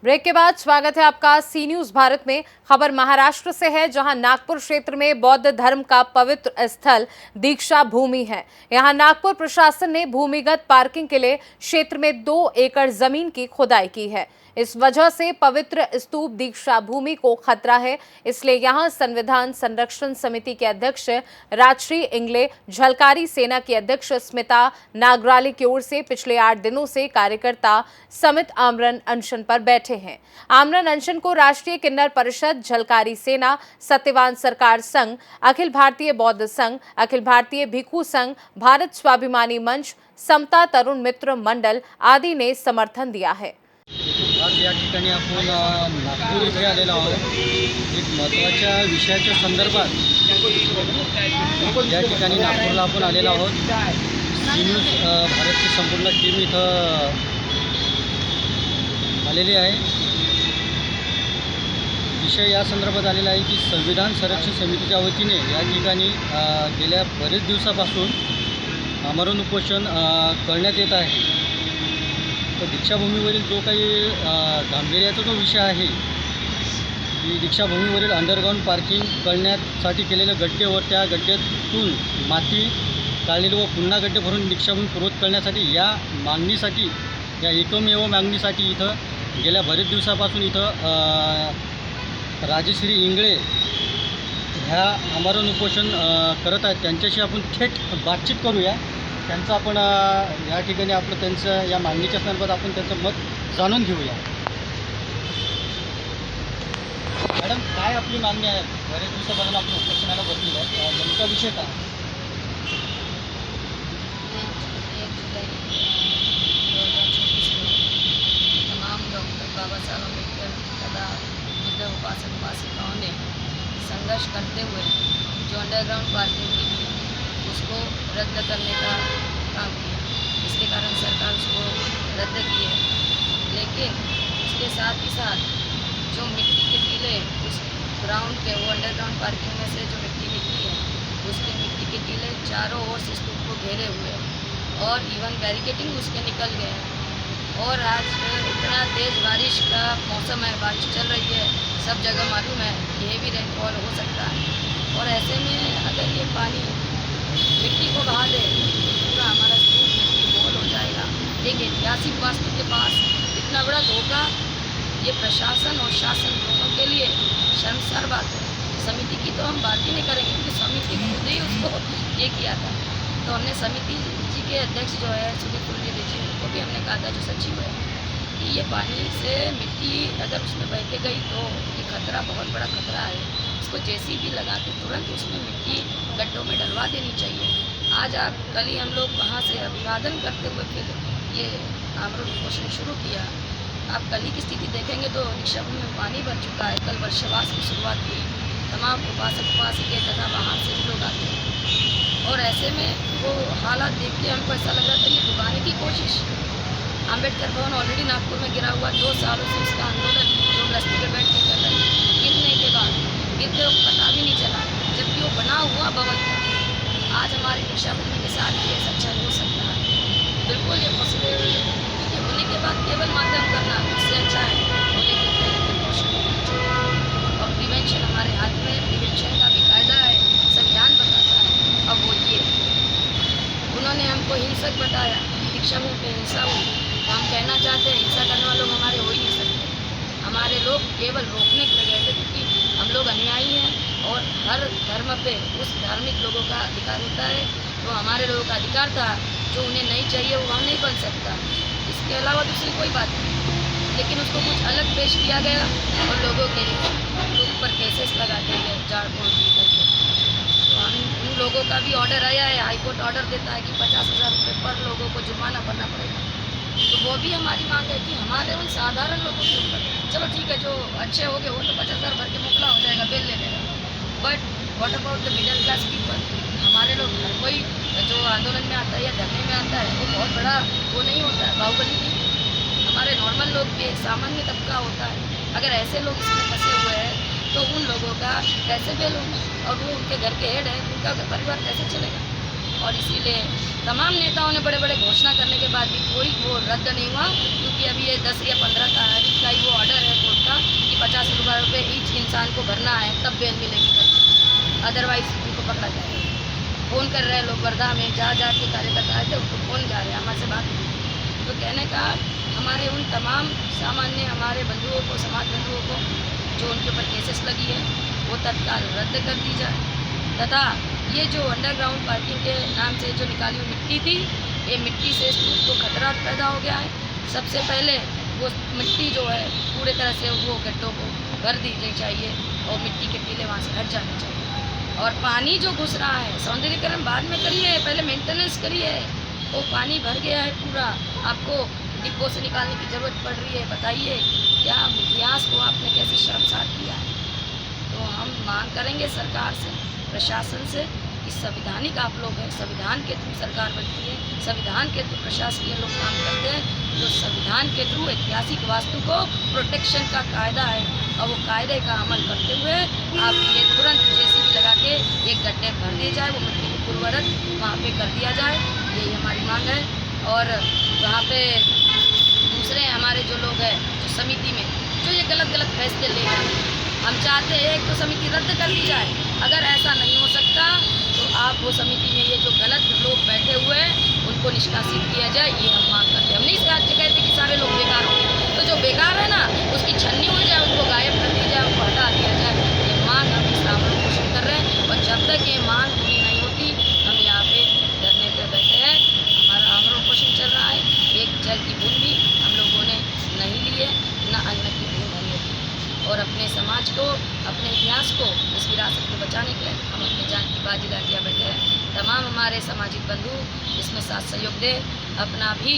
Break के बाद स्वागत है आपका सी न्यूज भारत में। खबर महाराष्ट्र से है, जहां नागपुर क्षेत्र में बौद्ध धर्म का पवित्र स्थल दीक्षा भूमि है। यहां नागपुर प्रशासन ने भूमिगत पार्किंग के लिए क्षेत्र में 2 एकड़ जमीन की खुदाई की है। इस वजह से पवित्र स्तूप दीक्षा भूमि को खतरा है, इसलिए यहां संविधान संरक्षण समिति के अध्यक्ष राजश्री इंगले, झलकारी सेना की अध्यक्ष स्मिता नागराली की ओर से पिछले 8 दिनों से कार्यकर्ता समित आमरण अनशन पर बैठे हैं। आमरण अनशन को राष्ट्रीय किन्नर परिषद, झलकारी सेना, सत्यवान सरकार संघ, अखिल भारतीय बौद्ध संघ, अखिल भारतीय भिक्षु संघ, भारत स्वाभिमानी मंच, समता तरुण मित्र मंडल आदि ने समर्थन दिया है। आज या ठिकाणी आपण नागपूर इथे आलेलो आहोत। एक महत्त्वाच्या विषयाच्या संदर्भात या ठिकाणी नागपूरला आपण आलेलो आहोत। सी न्यूज भारतची संपूर्ण टीम इथं आलेली आहे। विषय या संदर्भात आलेला आहे की संविधान संरक्षण समितीच्या वतीने या ठिकाणी गेल्या बरेच दिवसापासून आमरण उपोषण करण्यात येत आहे। तर दीक्षाभूमीवरील जो काही गांभीर्याचा जो विषय आहे की दीक्षाभूमीवरील अंडरग्राउंड पार्किंग करण्यासाठी केलेले गड्डे व त्या गड्ड्यातून माती काढलेली व पुन्हा गड्डे भरून दीक्षाभूमी पूर्वत करण्यासाठी या मागणीसाठी, या एकमेव मागणीसाठी इथं गेल्या बरेच दिवसापासून इथं राजश्री इंगळे ह्या आमरण उपोषण करत आहेत। त्यांच्याशी आपण थेट बातचीत करूया। त्यांचं आपण या ठिकाणी आपलं त्यांचं या मागणीच्या संदर्भात आपण त्यांचं मत जाणून घेऊया। मॅडम, काय आपली मागणी आहे? बरेच दिवसापासून आपण उपोषणाला बसलेलो आहे, नेमका विषय काय? 1 जुलाई 2024 में तमाम डॉक्टर बाबा साहब अम्बेडकर तथा बुद्ध उपासक उपासिकाओं ने संघर्ष करते हुए जो अंडरग्राउंड पार्किंग की थी उसको रद्द करने का काम किया। इसके कारण सरकार उसको रद्द की है, लेकिन उसके साथ ही साथ जो मिट्टी के टीले उस ग्राउंड के, वो अंडरग्राउंड पार्किंग में से जो मिट्टी निकली है उसके मिट्टी के टीले चारों ओर से स्तूप को घेरे हुए हैं और इवन बैरिकेटिंग उसके निकल गए हैं। और आज इतना तेज़ बारिश का मौसम है, बारिश चल रही है, सब जगह मालूम है ये भी रेनफॉल हो सकता है। और ऐसे में अगर ये पानी मिट्टी को बहा दे तो पूरा हमारा स्तूप मिट्टी मोल हो जाएगा। एक ऐतिहासिक वास्तु के पास इतना बड़ा धोखा, ये प्रशासन और शासन दोनों के लिए शर्मसार बात है। समिति की तो हम बात ही नहीं करेंगे क्योंकि समिति खुद ही उसको ये किया था। तो हमने समिति जी के अध्यक्ष जो है सुदीप फुल्ली जी, उनको भी हमने कहा था, जो सचिव है, कि ये पानी से मिट्टी अगर उसमें बह के गई तो ये खतरा, बहुत बड़ा खतरा है। इसको जेसीबी लगा के तुरंत उसमें मिट्टी गड्ढों में डलवा देनी चाहिए। आज आप कल ही हम लोग वहाँ से अभिवादन करते हुए फिर ये आमरण उपोषण शुरू किया। आप कल ही की स्थिति देखेंगे तो दीक्षाभूमि में पानी भर चुका है। कल वर्षवास की शुरुआत हुई, तमाम उपासक उपासिके तथा बाहर से भी लोग आते हैं और ऐसे में वो हालात देख के हमको ऐसा लग रहा था ये डुबाने की कोशिश। अम्बेडकर भवन ऑलरेडी नागपुर में गिरा हुआ, 2 सालों से उसका आंदोलन लोग रास्ते पर बैठ के कर रहे हैं। गिरने के बाद गिरते वक्त पता भी नहीं चला, जबकि वो बना हुआ भवन था। आज हमारी दीक्षाभूमि के साथ ये सच्चा हो सकता है, बिल्कुल ये पॉसिबिलिटी है। क्योंकि होने के बाद केवल माध्यम करना उससे अच्छा है होने के पहले प्रिकॉशन होना चाहिए। और प्रिवेंशन हमारे हाथ में, प्रिवेंशन का भी कायदा है, संविधान बताता है। अब वो ये उन्होंने हमको हिंसक बताया कि दीक्षाभूमि पे हिंसा हुई, तो हम कहना चाहते हैं हिंसा करने वाले लोग हमारे हो ही नहीं सकते। हमारे लोग केवल रोकने के लिए गए थे क्योंकि हम लोग अनुयायी हैं और हर धर्म पे उस धार्मिक लोगों का अधिकार होता है। तो हमारे लोगों का अधिकार था, जो उन्हें नहीं चाहिए वो वहाँ नहीं बन सकता। इसके अलावा दूसरी कोई बात नहीं, लेकिन उसको कुछ अलग पेश किया गया और लोगों के ऊपर केसेस लगा दिए गए, जाड़ बोल करके। तो हम उन लोगों का भी ऑर्डर आया है, हाईकोर्ट ऑर्डर देता है कि 50,000 रुपये पर लोगों को जुर्माना भरना पड़ेगा। तो वो भी हमारी मांग है कि हमारे उन साधारण लोगों के ऊपर, चलो ठीक है, जो अच्छे हो गए वो तो 50,000 भर के मोकला हो जाएगा, बेल ले लेगा, but what about the middle class people? हमारे लोग, हर कोई जो आंदोलन में आता है या धरने में आता है वो बहुत बड़ा वो नहीं होता है, बाहुबली नहीं। हमारे नॉर्मल लोग भी एक सामान्य तबका होता है। अगर ऐसे लोग इसमें फंसे हुए हैं तो उन लोगों का कैसे बेल होगा? और वो उनके घर के हेड है, उनका परिवार कैसे चलेगा? और और इसीलिए तमाम नेताओं ने बड़े बड़े घोषणा करने के बाद भी कोई वो रद्द नहीं हुआ, क्योंकि अभी ये 10 या 15 तारीख का ही वो ऑर्डर है कोर्ट का कि 50 रुपये ईच इंसान को भरना है, तब बेल मिलेगी, अदरवाइज उनको पकड़ा जाएगा। फ़ोन कर रहे हैं लोग, वर्धा में जा के कार्यकर्ता आए थे, उनको फ़ोन जा रहे हैं, हमारे से बात हुई। तो कहने का हमारे उन तमाम सामान्य हमारे बंधुओं को, समाज बंधुओं को जो उनके ऊपर केसेस लगी है वो तत्काल रद्द कर दी जाए, तथा ये जो अंडरग्राउंड पार्किंग के नाम से जो निकाली हुई मिट्टी थी, ये मिट्टी से तो खतरा पैदा हो गया है। सबसे पहले वो मिट्टी जो है पूरे तरह से वो गड्ढों को भर दी चाहिए और मिट्टी के टीले वहाँ से हट जाने चाहिए। और पानी जो घुस रहा है, सौंदर्यीकरण बाद में करिए, पहले मेंटेनेंस करिए। वो पानी भर गया है पूरा, आपको डिब्बों से निकालने की ज़रूरत पड़ रही है। बताइए क्या इतिहास को आपने कैसे शर्मसार किया है। तो हम मांग करेंगे सरकार से, प्रशासन से कि संविधानिक आप लोग हैं, संविधान के थ्रू सरकार बनती है, संविधान के थ्रू प्रशासकीय लोग काम करते हैं, तो संविधान के थ्रू ऐतिहासिक वास्तु को प्रोटेक्शन का कायदा है और वो कायदे का अमल करते हुए आप ये तुरंत जेसीबी लगा के एक गड्ढे भर दिए जाए, वो मिट्टी को उर्वरक वहाँ पे कर दिया जाए, यही हमारी मांग है। और वहाँ पे दूसरे हमारे जो लोग हैं जो समिति में जो ये गलत फैसले ले रहे हैं, हम चाहते हैं एक तो समिति रद्द कर दी जाए। अगर ऐसा नहीं हो सकता तो आप वो समिति में ये जो गलत लोग बैठे हुए हैं उनको निष्कासित किया जाए, ये हम मांग करते हैं। हम नहीं कहते कि सारे लोग बेकार होंगे, तो जो बेकार है ना उसकी छन्नी हो जाए, उनको गायब कर दिया जाए, उनको हटा दिया जाए। ये मांग हम इस आमरण पोषण कर रहे हैं और जब तक ये मांग पूरी नहीं होती हम यहाँ पे धरने पे बैठे हैं। हमारा आमरण पोषण चल रहा है, एक जल की बूंद भी हम लोगों ने नहीं ली है, न अन्न की बूंद हमने ली है। और अपने समाज को, अपने इतिहास को, इस विरासत को बचाने के लिए हम अपनी जान की बाजी लगा बैठे हैं। तमाम हमारे सामाजिक बंधु इसमें साथ सहयोग दे, अपना भी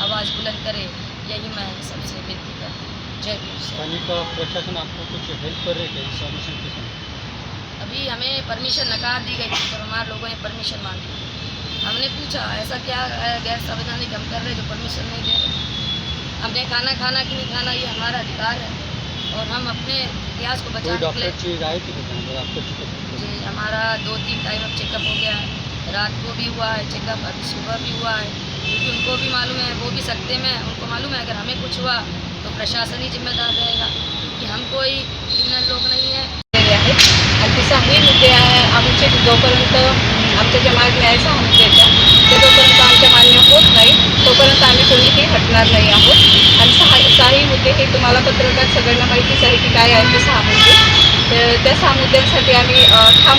आवाज़ बुलंद करे, यही मैं सबसे विनती करती हूँ। जय भीम। स्थानीय प्रशासन आपको कुछ हेल्प कर रहे थे इस सॉल्यूशन के समय? अभी हमें परमिशन नकार दी गई थी, जब हमारे लोगों ने परमिशन मांगी, हमने पूछा ऐसा क्या गैर संवैधानिक हम कर रहे जो परमिशन नहीं दे रहे। हमने खाना कि नहीं खाना ये हमारा अधिकार है और हम अपने इतिहास को बचाने के लिए। डॉक्टर की राय थी आपको चेकअप? जी, हमारा 2-3 टाइम अब चेकअप हो गया है, रात को भी हुआ है चेकअप, अभी सुबह भी हुआ है, क्योंकि उनको भी मालूम है, वो भी सकते में उनको मालूम है अगर हमें कुछ हुआ तो प्रशासन ही जिम्मेदार रहेगा, क्योंकि हम कोई क्रिमिनल लोग नहीं है। आणि काही मुद्दे आमचे जोपर्यंत आमच्या ज्या मागण्या आहे 6 मुद्द्याच्या ते जोपर्यंत आमच्या मान्य होत नाही तोपर्यंत आम्ही कोणीही हटणार नाही आहोत। आणि 6 मुद्दे हे तुम्हाला पत्रकात सगळ्यांना माहितीच आहे की काय आहे ते 6 मुद्दे। तर त्या 6 मुद्द्यांसाठी आम्ही ठाम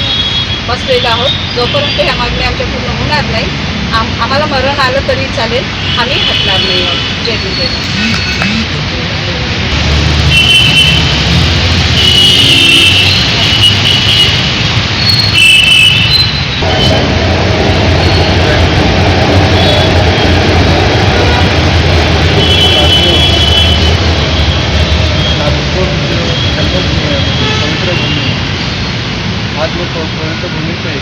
बसलेलो आहोत। जोपर्यंत ह्या मागण्या आमच्या पूर्ण होणार नाही, आम्हाला मरण आलं तरी चालेल, आम्ही हटणार नाही आहोत। जय भीम। आज वो पवित्र भूमि पे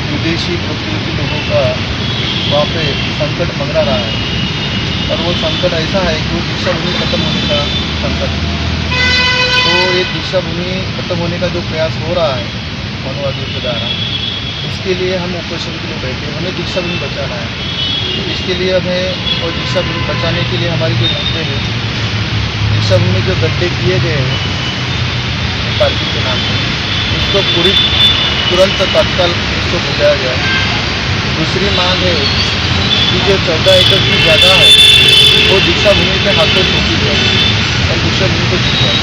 विदेशी प्रकृति लोगों का वहाँ पे संकट मंडरा रहा है और वो संकट ऐसा है कि वो दीक्षा भूमि खत्म होने का संकट है। तो ये दीक्षा भूमि खत्म होने का जो प्रयास हो रहा है मानवादियों के द्वारा, इसके लिए हम ऑपरेशन के लिए बैठे, हमें दीक्षा भूमि बचाना है। इसके लिए हमें और दीक्षा भूमि बचाने के लिए हमारी जो मुद्दे हैं, दीक्षा भूमि जो गड्ढे किए गए हैं पार्किंग के नाम पर, उसको तुरंत तत्काल उसको बुझाया जाए। दूसरी मांग है कि जो 14 एकड़ की जगह है वो दीक्षा भूमि के हाथों सौंपी जाए और दीक्षा भूमि को दी जाए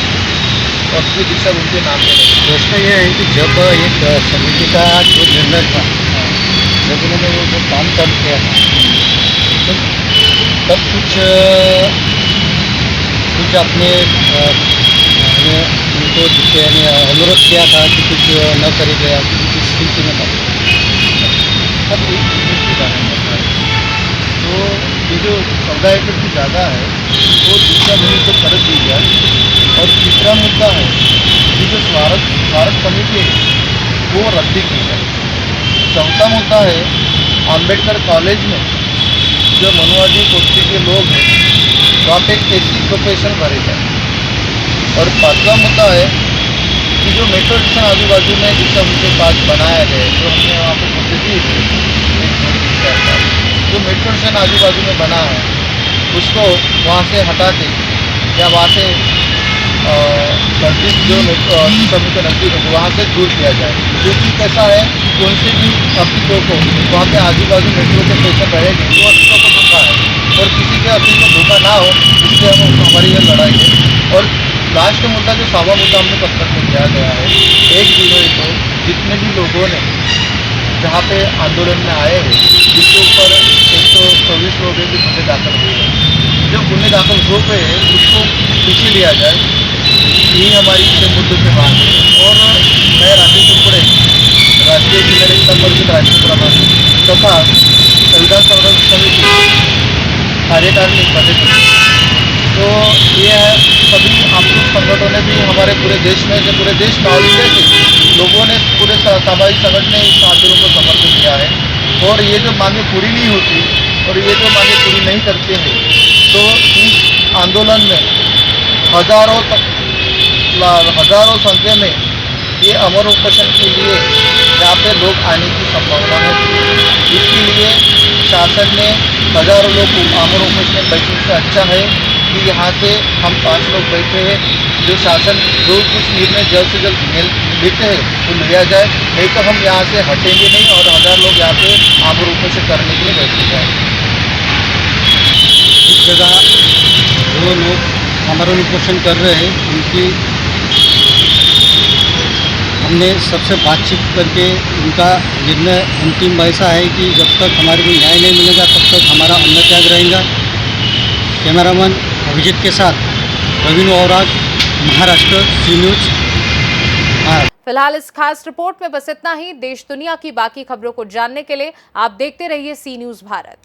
और फिर दीक्षा भूमि के नाम पर। प्रश्न ये है कि जब एक समिति का जो निर्णय था, जब उन्होंने वो जो काम चालू किया था, तब कुछ अपने उनको यानी अनुरोध किया था कि कुछ न करे गया, कुछ स्थिति में था। अब एक चीज़ के बारे में बताया, तो ये जो 14 एकड़ की जगह है वो दीक्षा भूमि को कर दी जाए। और तीसरा मुद्दा है कि जो स्वार्थ समिति है वो रद्द की जाए। चौथा मुद्दा है अम्बेडकर कॉलेज में जो मनुवादी गोष्ठी के लोग हैं वहाँ पे ऐसी प्रोफेशन भरे जाए। और 5वां मुद्दा है कि जो मेट्रो स्टेशन आजू बाजू में दीक्षा भूमि के पास बनाया गया है, जो हमने वहाँ पर मुद्दे दिए थे, जो मेट्रो स्टेशन आजू बाजू में बना है उसको वहाँ से हटा के या वहाँ से नज़दीक जो सभी के नज़दीक है वहाँ से दूर किया जाए, क्योंकि कैसा है कि उनसे भी अपीलों को वहाँ पे आजू बाजू मेट्रो के स्टेशन रहेंगे तो अपीलों को धोखा है और किसी के अपील को धोखा ना हो, इसलिए हमारी यह लड़ाई है। और लास्ट मुद्दा जो 7वां मुद्दा हमने पत्र में किया गया है, 1 जुलाई को जितने भी लोगों ने जहाँ पे आंदोलन में आए हैं जिसके ऊपर 124 लोग हैं जो गुन्हे दाखिल हुए हैं, जो गुन्हे दाखिल हो गए हैं उसको पीछे लिया जाए, यही हमारी इस मुद्दे पे मांग है। और मैं राकेश कुरकुरे, राष्ट्रीय जिले संपर्कित राष्ट्रीय प्रभारी तथा संविधान संरक्षण समिति कार्यकारिणी सदस्य, तो ये है सभी आमूल संगठनों ने भी हमारे पूरे देश में से पूरे देश में इंडिया के लोगों ने पूरे सामाजिक संगठन ने इस आंदोलन को समर्थन दिया है। और ये जो मांगे पूरी नहीं होती और ये जो मांगे पूरी नहीं करते हैं तो इस आंदोलन में हजारों संख्या में ये अमर उपोषण के लिए यहाँ पे लोग आने की संभावना है। इसके लिए शासन ने हजारों लोग अमर उपोषण में बैठने से अच्छा है कि यहाँ से हम 5 लोग बैठे हैं, जो शासन जो कुछ निर्णय जल्द से जल्द लेते हैं वो लिया जाए, नहीं तो हम यहाँ से हटेंगे नहीं और 1000 लोग यहाँ पे अमर उपोषण करने के लिए बैठे जाएंगे। इस जगह जो लोग आमरण उपोषण कर रहे हैं उनकी हमने सबसे बातचीत करके उनका निर्णय अंतिम ऐसा है कि जब तक हमारे को न्याय नहीं मिलेगा तब तक हमारा अन्न त्याग रहेगा। कैमरामैन अभिजीत के साथ रवीन औराग, महाराष्ट्र सी न्यूज़। फिलहाल इस खास रिपोर्ट में बस इतना ही। देश दुनिया की बाकी खबरों को जानने के लिए आप देखते रहिए सी न्यूज़ भारत।